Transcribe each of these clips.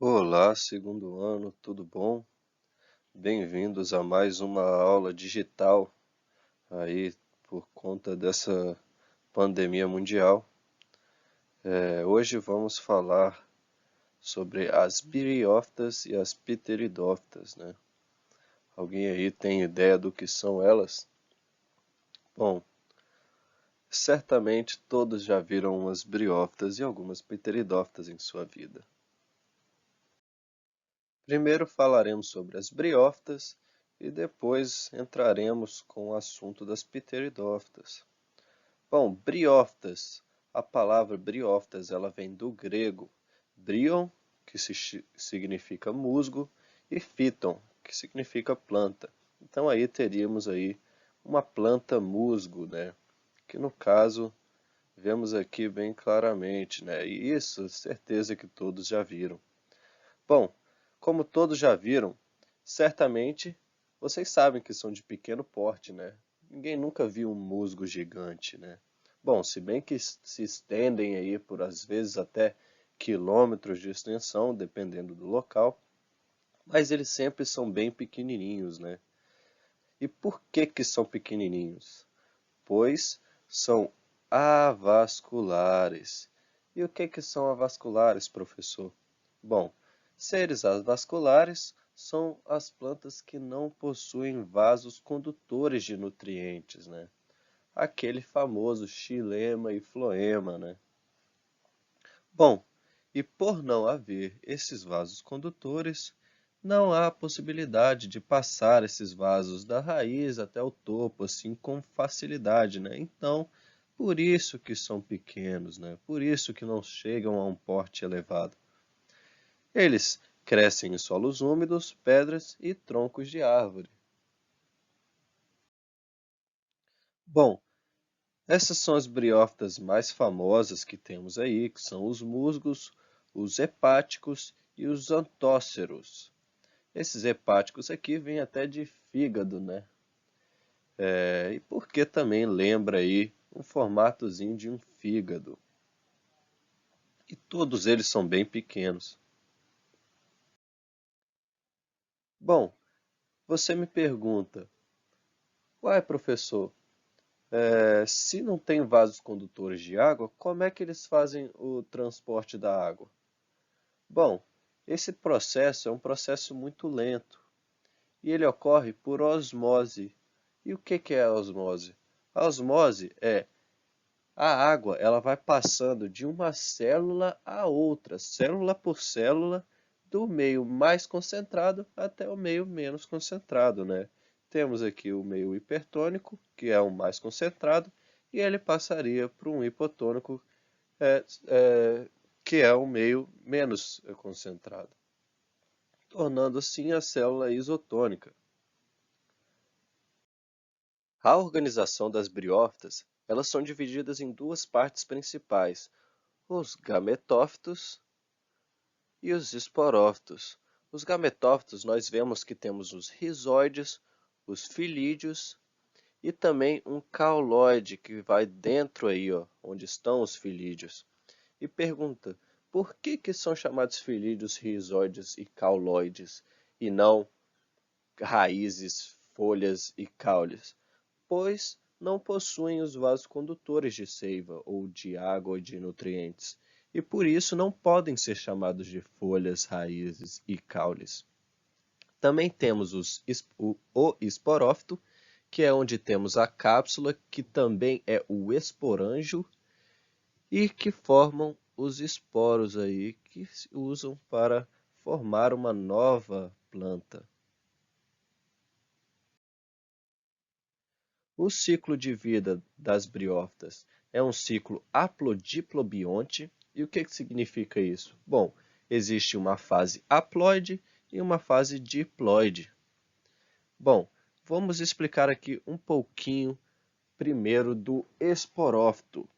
Olá, segundo ano, tudo bom? Bem-vindos a mais uma aula digital aí por conta dessa pandemia mundial. Hoje vamos falar sobre as biriófitas e as pteridófitas, né? Alguém aí tem ideia do que são elas? Bom, certamente todos já viram umas briófitas e algumas pteridófitas em sua vida. Primeiro falaremos sobre as briófitas e depois entraremos com o assunto das pteridófitas. Bom, briófitas. A palavra briófitas ela vem do grego brion, que significa musgo, e phyton, que significa planta. Então aí teríamos aí uma planta musgo, né? Que no caso vemos aqui bem claramente, né? E isso, certeza que todos já viram. Bom, como todos já viram, certamente vocês sabem que são de pequeno porte, né? Ninguém nunca viu um musgo gigante, né? Bom, se bem que se estendem aí por às vezes até quilômetros de extensão, dependendo do local, mas eles sempre são bem pequenininhos, né? E por que que são pequenininhos? Pois são avasculares. E o que que são avasculares, professor? Bom, seres avasculares são as plantas que não possuem vasos condutores de nutrientes, né? Aquele famoso xilema e floema, né? Bom, e por não haver esses vasos condutores, não há possibilidade de passar esses vasos da raiz até o topo assim com facilidade, né? Então, por isso que são pequenos, né? Por isso que não chegam a um porte elevado. Eles crescem em solos úmidos, pedras e troncos de árvore. Bom, essas são as briófitas mais famosas que temos aí, que são os musgos, os hepáticos e os antóceros. Esses hepáticos aqui vêm até de fígado, né? E porque também lembra aí um formatozinho de um fígado. E todos eles são bem pequenos. Bom, você me pergunta, uai, professor, se não tem vasos condutores de água, como é que eles fazem o transporte da água? Bom, esse processo é um processo muito lento e ele ocorre por osmose. E o que é a osmose? A osmose é a água, ela vai passando de uma célula a outra, célula por célula, do meio mais concentrado até o meio menos concentrado, né? Temos aqui o meio hipertônico, que é o mais concentrado, e ele passaria para um hipotônico, é, é, que é o meio menos concentrado, tornando assim a célula isotônica. A organização das briófitas, elas são divididas em duas partes principais, os gametófitos e os esporófitos. Os gametófitos nós vemos que temos os rizóides, os filídeos e também um cauloide que vai dentro aí, ó, onde estão os filídeos. E pergunta, por que que são chamados filídeos, rizóides e cauloides e não raízes, folhas e caules? Pois não possuem os vasos condutores de seiva ou de água ou de nutrientes, e por isso não podem ser chamados de folhas, raízes e caules. Também temos o esporófito, que é onde temos a cápsula, que também é o esporângio, e que formam os esporos aí, que se usam para formar uma nova planta. O ciclo de vida das briófitas é um ciclo haplodiplobionte. E o que significa isso? Bom, existe uma fase haploide e uma fase diploide. Bom, vamos explicar aqui um pouquinho primeiro do esporófito,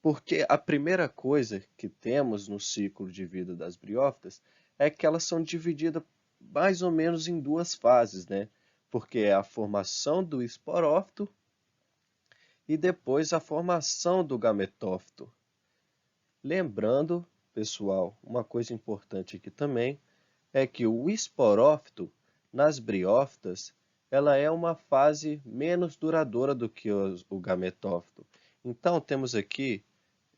porque a primeira coisa que temos no ciclo de vida das briófitas é que elas são divididas mais ou menos em duas fases, né? Porque é a formação do esporófito e depois a formação do gametófito. Lembrando pessoal, uma coisa importante aqui também é que o esporófito nas briófitas, ela é uma fase menos duradoura do que o gametófito. Então temos aqui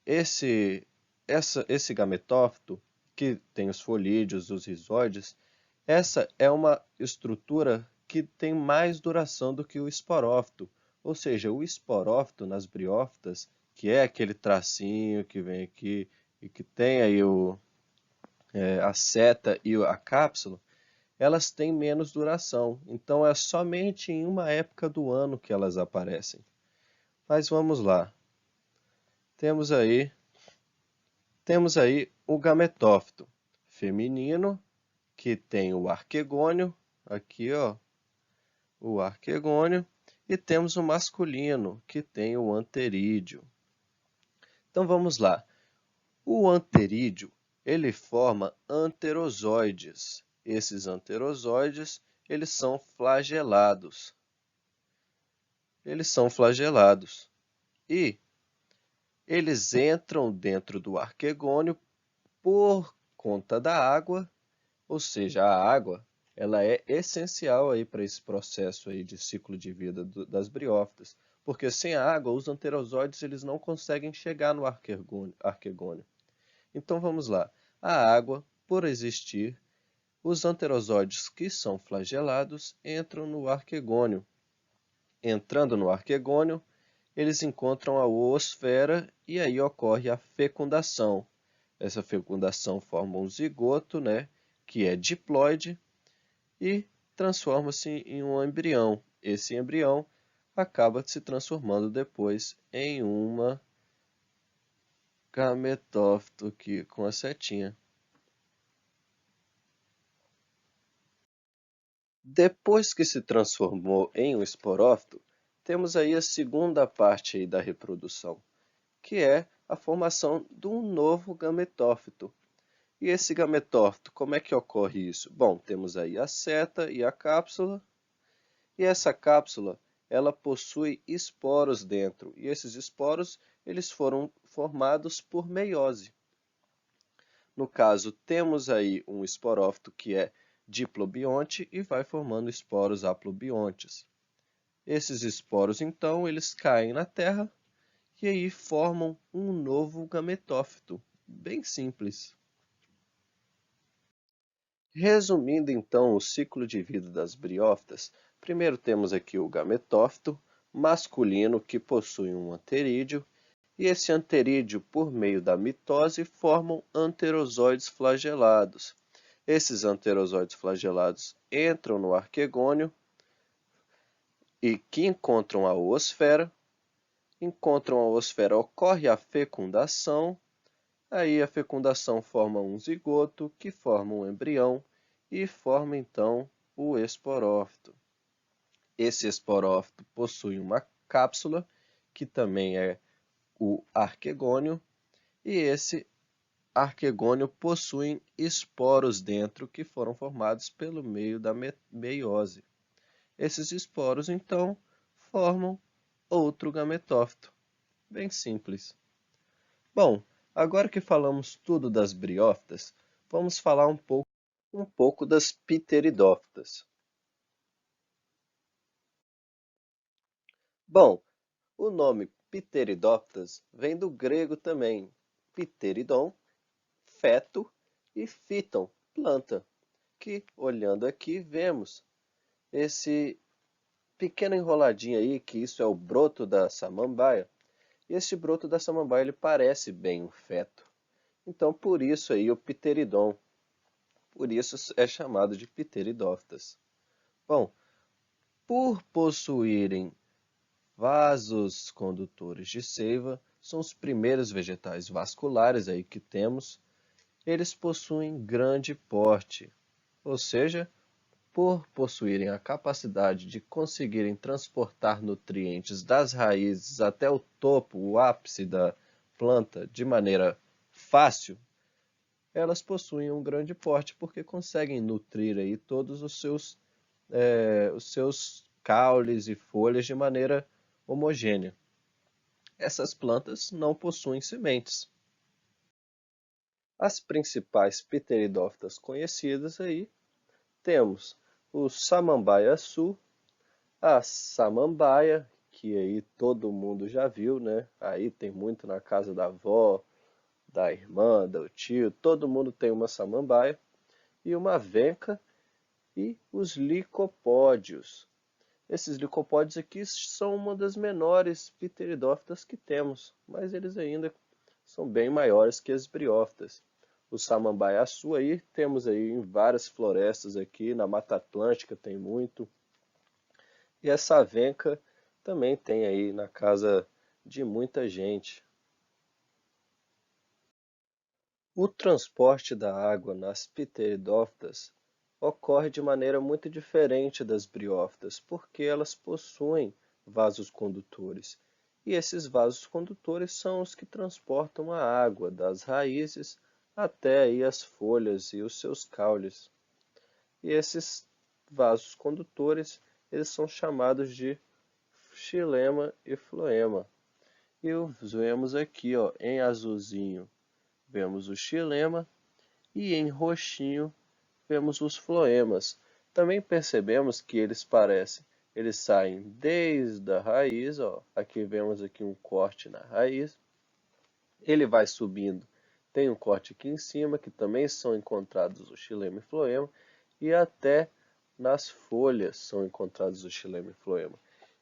esse esse gametófito que tem os folídeos, os rizóides, essa é uma estrutura que tem mais duração do que o esporófito. Ou seja, o esporófito nas briófitas, que é aquele tracinho que vem aqui e que tem aí a seta e a cápsula, elas têm menos duração. Então é somente em uma época do ano que elas aparecem. Mas vamos lá. Temos aí, temos aí o gametófito feminino, que tem o arquegônio, aqui ó, o arquegônio, e temos o masculino, que tem o anterídeo. Então vamos lá. O anterídeo, ele forma anterozoides. Esses anterozoides, eles são flagelados. Eles são flagelados. E eles entram dentro do arquegônio por conta da água, ou seja, a água ela é essencial aí para esse processo aí de ciclo de vida das briófitas, porque sem a água os anterozoides eles não conseguem chegar no arquegônio. Então vamos lá. A água, por existir, os anterozoides que são flagelados entram no arquegônio. Entrando no arquegônio, eles encontram a oosfera e aí ocorre a fecundação. Essa fecundação forma um zigoto, né, que é diploide, e transforma-se em um embrião. Esse embrião acaba se transformando depois em uma gametófito aqui com a setinha. Depois que se transformou em um esporófito, temos aí a segunda parte aí da reprodução, que é a formação de um novo gametófito. E esse gametófito, como é que ocorre isso? Bom, temos aí a seta e a cápsula, e essa cápsula, ela possui esporos dentro, e esses esporos, eles foram formados por meiose. No caso, temos aí um esporófito que é diplobionte e vai formando esporos haplobiontes. Esses esporos, então, eles caem na terra e aí formam um novo gametófito, bem simples. Resumindo então o ciclo de vida das briófitas, primeiro temos aqui o gametófito masculino que possui um anterídeo, e esse anterídeo, por meio da mitose, formam anterozoides flagelados. Esses anterozoides flagelados entram no arquegônio e que encontram a oosfera, ocorre a fecundação, aí a fecundação forma um zigoto, que forma um embrião, e forma então o esporófito. Esse esporófito possui uma cápsula, que também é o arquegônio, e esse arquegônio possui esporos dentro que foram formados pelo meio da meiose. Esses esporos, então, formam outro gametófito. Bem simples. Bom, agora que falamos tudo das briófitas, vamos falar um pouco das pteridófitas. Bom, o nome pteridófitas vem do grego também, pteridon, feto, e phyton, planta, que, olhando aqui, vemos esse pequeno enroladinho aí, que isso é o broto da samambaia, e esse broto da samambaia ele parece bem um feto. Então, por isso aí o pteridon, por isso é chamado de pteridófitas. Bom, por possuírem vasos condutores de seiva, são os primeiros vegetais vasculares aí que temos. Eles possuem grande porte, ou seja, por possuírem a capacidade de conseguirem transportar nutrientes das raízes até o topo, o ápice da planta de maneira fácil, elas possuem um grande porte porque conseguem nutrir aí todos os seus caules e folhas de maneira homogênea. Essas plantas não possuem sementes. As principais pteridófitas conhecidas aí temos o samambaia-açu, a samambaia, que aí todo mundo já viu, né? Aí tem muito na casa da avó, da irmã, do tio, todo mundo tem uma samambaia, e uma venca e os licopódios. Esses licopódios aqui são uma das menores pteridófitas que temos, mas eles ainda são bem maiores que as briófitas. O samambaia-açu aí temos aí em várias florestas aqui, na Mata Atlântica tem muito. E essa venca também tem aí na casa de muita gente. O transporte da água nas pteridófitas ocorre de maneira muito diferente das briófitas, porque elas possuem vasos condutores. E esses vasos condutores são os que transportam a água das raízes até aí as folhas e os seus caules. E esses vasos condutores, eles são chamados de xilema e floema. E vemos aqui, ó, em azulzinho, vemos o xilema e em roxinho vemos os floemas. Também percebemos que eles saem desde a raiz, ó, aqui vemos aqui um corte na raiz, ele vai subindo, tem um corte aqui em cima, que também são encontrados o xilema e floema, e até nas folhas são encontrados o xilema e floema.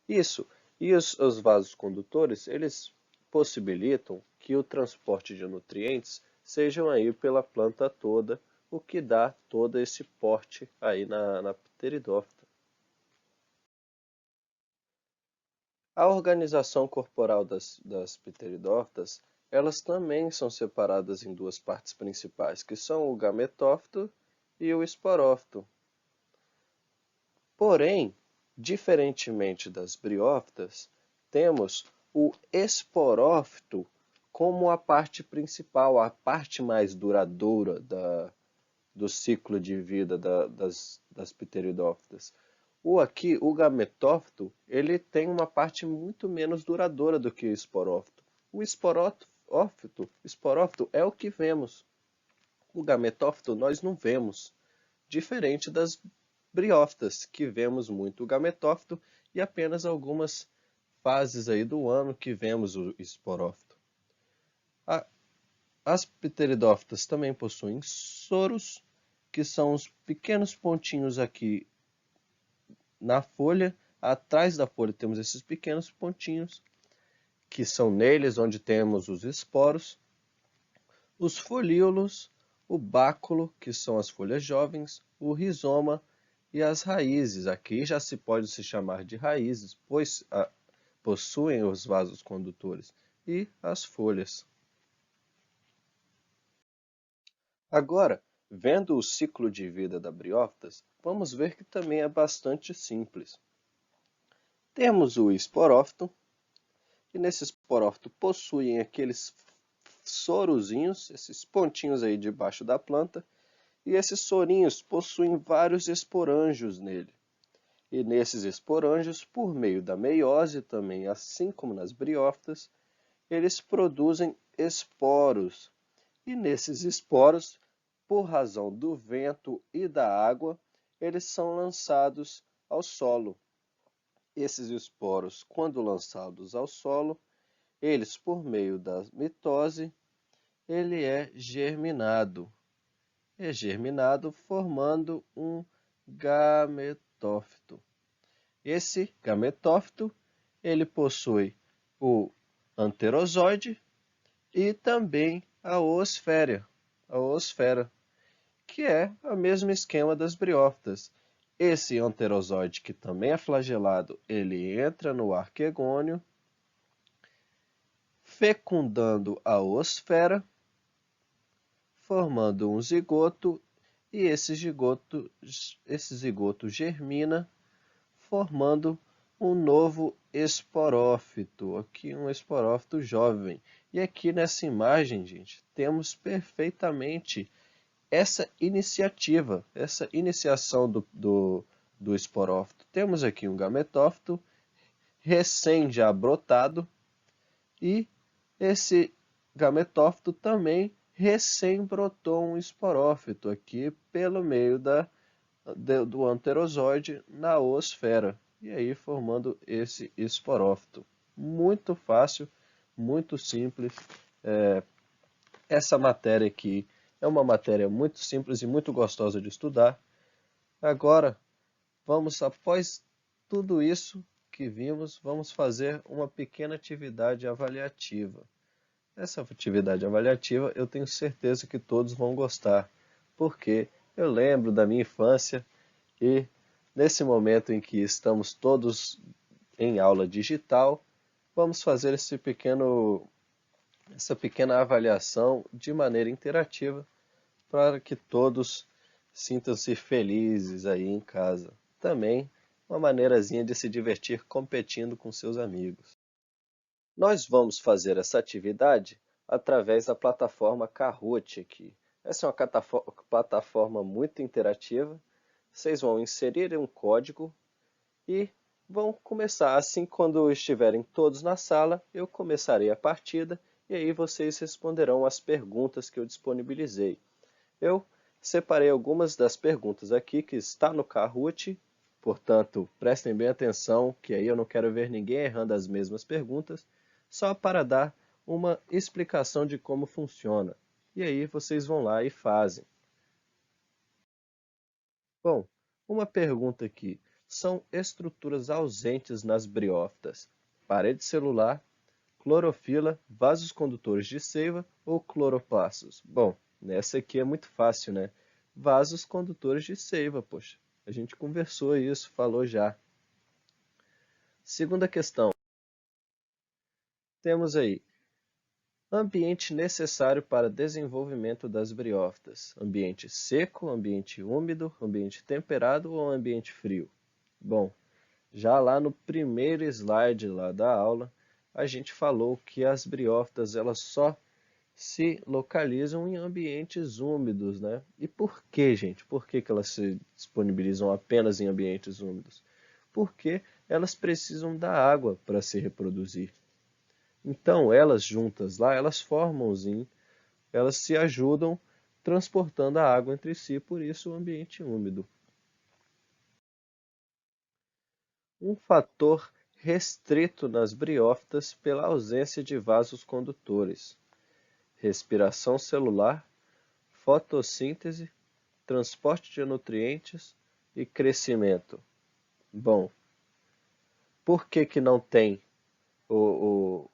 Isso, e os vasos condutores, eles possibilitam que o transporte de nutrientes sejam aí pela planta toda, o que dá todo esse porte aí na pteridófita. A organização corporal das pteridófitas, elas também são separadas em duas partes principais, que são o gametófito e o esporófito. Porém, diferentemente das briófitas, temos o esporófito como a parte principal, a parte mais duradoura do ciclo de vida das pteridófitas. O gametófito, ele tem uma parte muito menos duradoura do que o esporófito. O esporófito é o que vemos. O gametófito nós não vemos, diferente das briófitas, que vemos muito o gametófito e apenas algumas fases aí do ano que vemos o esporófito. As pteridófitas também possuem soros, que são os pequenos pontinhos aqui na folha. Atrás da folha temos esses pequenos pontinhos, que são neles onde temos os esporos, os folíolos, o báculo, que são as folhas jovens, o rizoma e as raízes. Aqui já se pode se chamar de raízes, pois possuem os vasos condutores, e as folhas. Agora, vendo o ciclo de vida da briófitas, vamos ver que também é bastante simples. Temos o esporófito, e nesse esporófito possuem aqueles sorozinhos, esses pontinhos aí debaixo da planta, e esses sorinhos possuem vários esporângios nele. E nesses esporângios, por meio da meiose também, assim como nas briófitas, eles produzem esporos. E nesses esporos, por razão do vento e da água, eles são lançados ao solo. Esses esporos, quando lançados ao solo, eles, por meio da mitose, ele é germinado. É germinado formando um gametófito. Esse gametófito, ele possui o anterozoide e também a oosfera, que é o mesmo esquema das briófitas. Esse anterozoide, que também é flagelado, ele entra no arquegônio, fecundando a oosfera, formando um zigoto, e esse zigoto germina, formando um novo esporófito, aqui um esporófito jovem. E aqui nessa imagem, gente, temos perfeitamente essa iniciativa, essa iniciação do esporófito. Temos aqui um gametófito recém já brotado, e esse gametófito também recém brotou um esporófito aqui pelo meio do anterozoide na oosfera, e aí formando esse esporófito. Muito fácil, muito simples. Essa matéria aqui é uma matéria muito simples e muito gostosa de estudar. Agora, após tudo isso que vimos, vamos fazer uma pequena atividade avaliativa. Essa atividade avaliativa eu tenho certeza que todos vão gostar, porque eu lembro da minha infância e nesse momento em que estamos todos em aula digital, vamos fazer essa pequena avaliação de maneira interativa para que todos sintam-se felizes aí em casa. Também uma maneirazinha de se divertir competindo com seus amigos. Nós vamos fazer essa atividade através da plataforma Kahoot aqui. Essa é uma plataforma muito interativa. Vocês vão inserir um código e vão começar. Assim, quando estiverem todos na sala, eu começarei a partida e aí vocês responderão as perguntas que eu disponibilizei. Eu separei algumas das perguntas aqui que está no Kahoot, portanto, prestem bem atenção, que aí eu não quero ver ninguém errando as mesmas perguntas, só para dar uma explicação de como funciona. E aí vocês vão lá e fazem. Bom, uma pergunta aqui. São estruturas ausentes nas briófitas: parede celular, clorofila, vasos condutores de seiva ou cloroplastos? Bom, nessa aqui é muito fácil, né? Vasos condutores de seiva, poxa. A gente conversou isso, falou já. Segunda questão. Temos aí: ambiente necessário para desenvolvimento das briófitas: ambiente seco, ambiente úmido, ambiente temperado ou ambiente frio? Bom, já lá no primeiro slide lá da aula, a gente falou que as briófitas elas só se localizam em ambientes úmidos, né? E por que, gente? Por que elas se disponibilizam apenas em ambientes úmidos? Porque elas precisam da água para se reproduzir. Então, elas juntas lá, elas formam um zinho, elas se ajudam transportando a água entre si, por isso o ambiente úmido. Um fator restrito nas briófitas pela ausência de vasos condutores: respiração celular, fotossíntese, transporte de nutrientes e crescimento. Bom, por que que não tem o,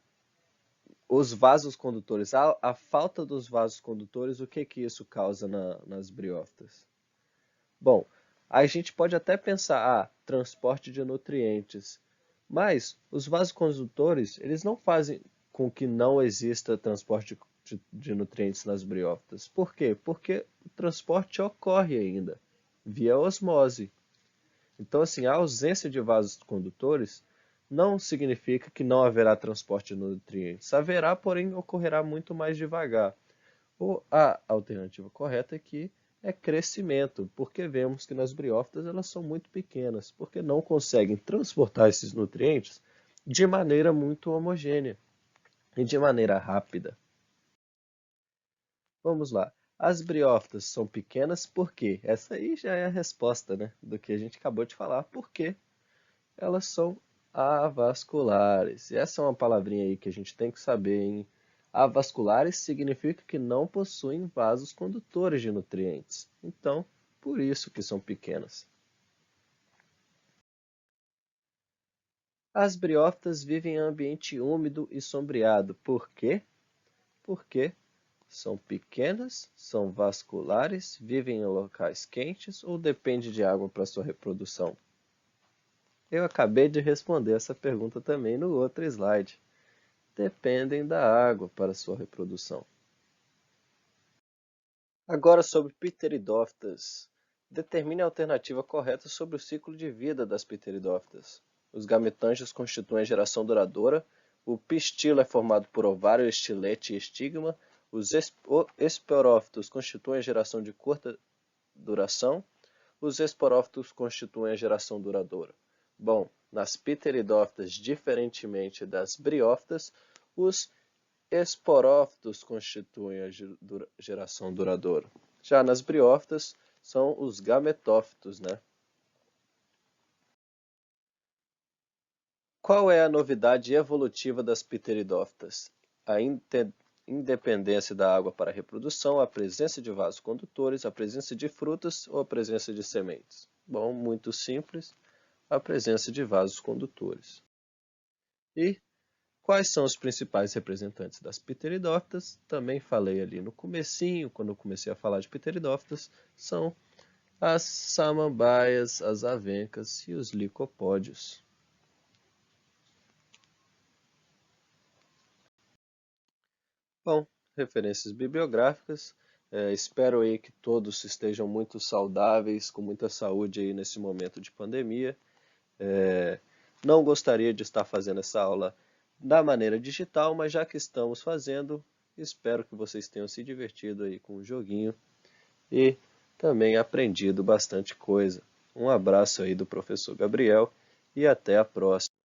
os vasos condutores? A falta dos vasos condutores, o que que isso causa nas briófitas? Bom, a gente pode até pensar, transporte de nutrientes, mas os vasocondutores, eles não fazem com que não exista transporte de nutrientes nas briófitas. Por quê? Porque o transporte ocorre ainda, via osmose. Então, assim, a ausência de vasos condutores não significa que não haverá transporte de nutrientes. Haverá, porém, ocorrerá muito mais devagar. A alternativa correta aqui é crescimento, porque vemos que nas briófitas elas são muito pequenas, porque não conseguem transportar esses nutrientes de maneira muito homogênea e de maneira rápida. Vamos lá. As briófitas são pequenas por quê? Essa aí já é a resposta, né, do que a gente acabou de falar. Porque elas são avasculares. E essa é uma palavrinha aí que a gente tem que saber, hein? Avasculares significa que não possuem vasos condutores de nutrientes. Então, por isso que são pequenas. As briófitas vivem em ambiente úmido e sombreado. Por quê? Porque são pequenas, são vasculares, vivem em locais quentes ou depende de água para sua reprodução? Eu acabei de responder essa pergunta também no outro slide. Dependem da água para sua reprodução. Agora sobre pteridófitas. Determine a alternativa correta sobre o ciclo de vida das pteridófitas. Os gametângios constituem a geração duradoura. O pistilo é formado por ovário, estilete e estigma. Os esporófitos constituem a geração de curta duração. Os esporófitos constituem a geração duradoura. Bom, nas pteridófitas, diferentemente das briófitas, os esporófitos constituem a geração duradoura. Já nas briófitas, são os gametófitos, né? Qual é a novidade evolutiva das pteridófitas? A independência da água para a reprodução, a presença de vasos condutores, a presença de frutas ou a presença de sementes? Bom, muito simples, a presença de vasos condutores. E quais são os principais representantes das pteridófitas? Também falei ali no comecinho, quando eu comecei a falar de pteridófitas, são as samambaias, as avencas e os licopódios. Bom, referências bibliográficas. Espero aí que todos estejam muito saudáveis, com muita saúde aí nesse momento de pandemia. Não gostaria de estar fazendo essa aula da maneira digital, mas já que estamos fazendo, espero que vocês tenham se divertido aí com o joguinho e também aprendido bastante coisa. Um abraço aí do professor Gabriel e até a próxima.